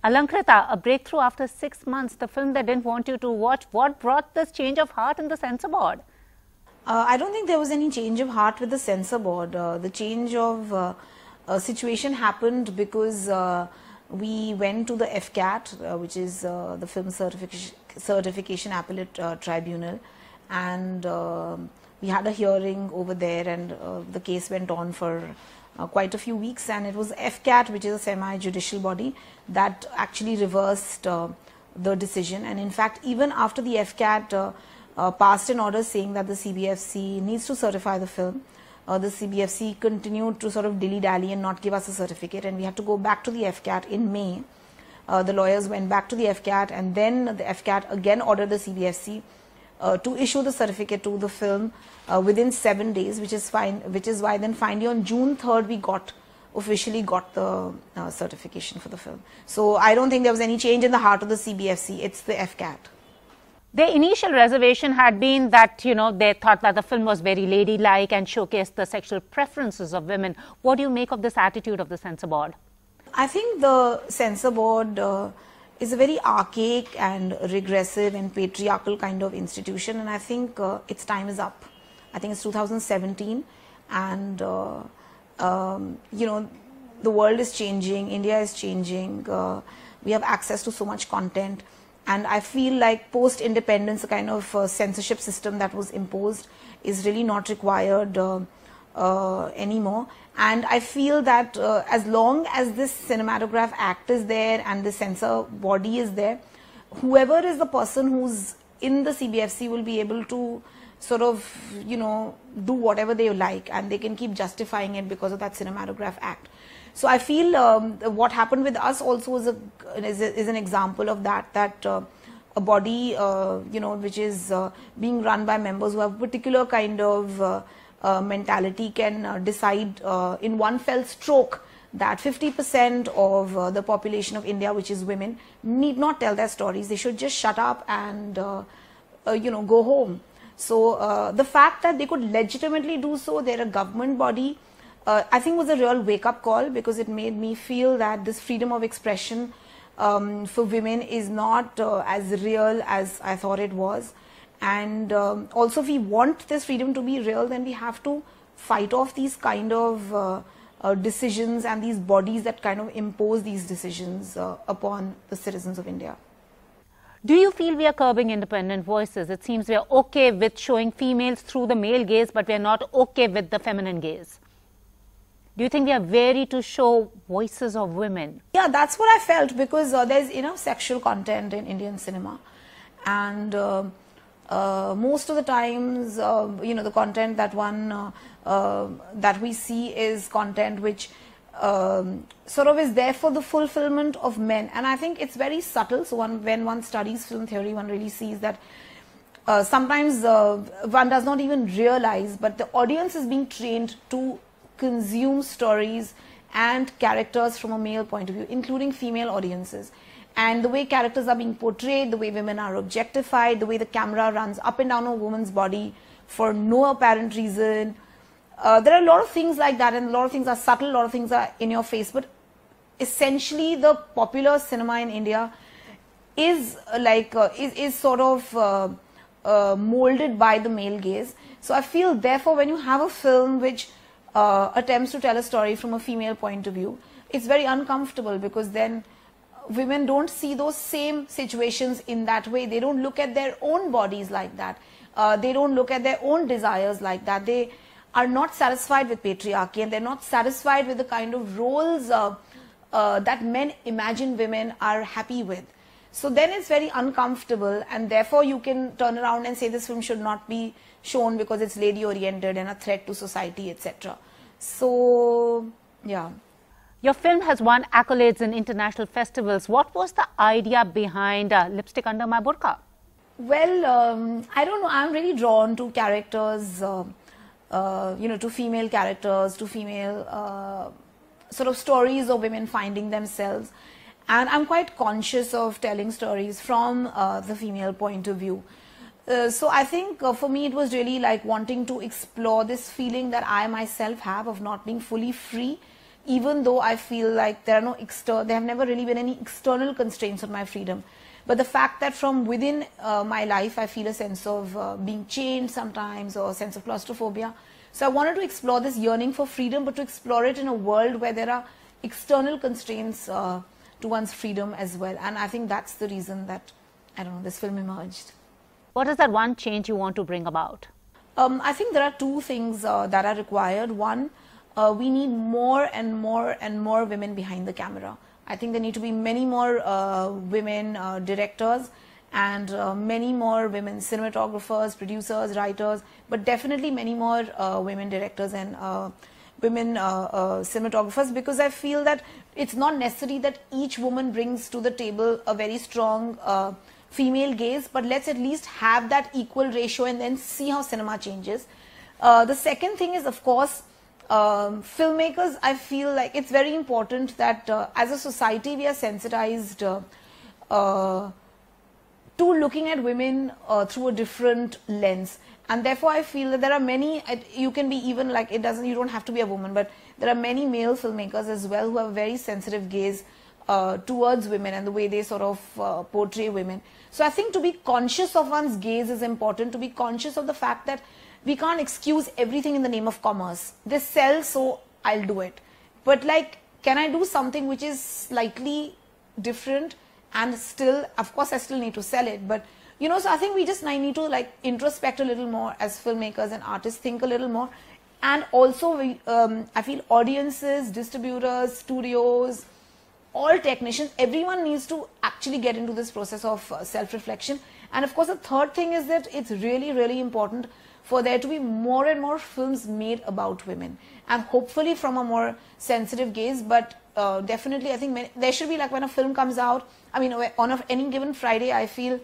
Alankrita, a breakthrough after 6 months, the film they didn't want you to watch. What brought this change of heart in the censor board? I don't think there was any change of heart with the censor board. The change of situation happened because we went to the FCAT, which is the Film Certification Appellate Tribunal, and we had a hearing over there, and the case went on for quite a few weeks, and it was FCAT, which is a semi-judicial body, that actually reversed the decision. And in fact, even after the FCAT passed an order saying that the CBFC needs to certify the film, the CBFC continued to sort of dilly-dally and not give us a certificate, and we had to go back to the FCAT in May. The lawyers went back to the FCAT, and then the FCAT again ordered the CBFC to issue the certificate to the film within 7 days, which is fine. Which is why then finally on June 3rd we officially got the certification for the film. So I don't think there was any change in the heart of the CBFC. It's the FCAT. Their initial reservation had been that, they thought that the film was very ladylike and showcased the sexual preferences of women. What do you make of this attitude of the censor board? I think the censor board is a very archaic and regressive and patriarchal kind of institution, and I think its time is up. I think it's 2017, and the world is changing, India is changing, we have access to so much content. And I feel like post-independence, the kind of censorship system that was imposed is really not required anymore. And I feel that as long as this Cinematograph Act is there and the censor body is there, whoever is the person who's in the CBFC will be able to sort of, do whatever they like, and they can keep justifying it because of that Cinematograph Act. So I feel what happened with us also is an example of that a body, which is being run by members who have a particular kind of mentality can decide in one fell stroke that 50% of the population of India, which is women, need not tell their stories. They should just shut up and, go home. So the fact that they could legitimately do so, they're a government body, I think was a real wake-up call, because it made me feel that this freedom of expression for women is not as real as I thought it was. And also, if we want this freedom to be real, then we have to fight off these kind of decisions and these bodies that kind of impose these decisions upon the citizens of India. Do you feel we are curbing independent voices? It seems we are okay with showing females through the male gaze, but we are not okay with the feminine gaze. Do you think we are wary to show voices of women? Yeah, that's what I felt, because there's enough sexual content in Indian cinema, and most of the times, the content that that we see is content which sort of is there for the fulfillment of men, and I think it's very subtle. So when one studies film theory, one really sees that sometimes one does not even realize, but the audience is being trained to consume stories and characters from a male point of view, including female audiences. And the way characters are being portrayed, the way women are objectified, the way the camera runs up and down a woman's body for no apparent reason. There are a lot of things like that, and a lot of things are subtle, a lot of things are in your face. But essentially, the popular cinema in India is is sort of molded by the male gaze. So I feel, therefore, when you have a film which attempts to tell a story from a female point of view, it's very uncomfortable, because then women don't see those same situations in that way. They don't look at their own bodies like that. They don't look at their own desires like that. They are not satisfied with patriarchy, and they're not satisfied with the kind of roles that men imagine women are happy with. So then it's very uncomfortable, and therefore you can turn around and say this film should not be shown because it's lady oriented and a threat to society, etc. So, yeah. Your film has won accolades in international festivals. What was the idea behind Lipstick Under My Burkha? Well, I don't know. I'm really drawn to characters, to female characters, to female sort of stories of women finding themselves. And I'm quite conscious of telling stories from the female point of view. So I think for me it was really like wanting to explore this feeling that I myself have of not being fully free even though I feel like there have never really been any external constraints on my freedom. But the fact that from within my life, I feel a sense of being chained sometimes, or a sense of claustrophobia. So I wanted to explore this yearning for freedom, but to explore it in a world where there are external constraints to one's freedom as well. And I think that's the reason that, I don't know, this film emerged. What is that one change you want to bring about? I think there are two things that are required. One, we need more and more and more women behind the camera. I think there need to be many more women directors, and many more women cinematographers, producers, writers, but definitely many more women directors and women cinematographers, because I feel that it's not necessary that each woman brings to the table a very strong female gaze, but let's at least have that equal ratio and then see how cinema changes. The second thing is, of course, filmmakers. I feel like it's very important that as a society we are sensitized to looking at women through a different lens, and therefore I feel that there are many, you can be even like, you don't have to be a woman, but there are many male filmmakers as well who have a very sensitive gaze towards women and the way they sort of portray women. So I think to be conscious of one's gaze is important, to be conscious of the fact that we can't excuse everything in the name of commerce. This sells, so I'll do it. But like, can I do something which is slightly different and still, of course I still need to sell it, but you know, so I think we just need to like introspect a little more as filmmakers and artists, think a little more. And also I feel audiences, distributors, studios, all technicians, everyone needs to actually get into this process of self-reflection. And of course the third thing is that it's really, really important for there to be more and more films made about women, and hopefully from a more sensitive gaze. But definitely I think there should be, like, when a film comes out, I mean on any given Friday, I feel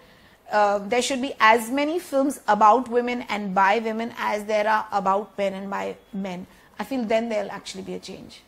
there should be as many films about women and by women as there are about men and by men. I feel then there'll actually be a change.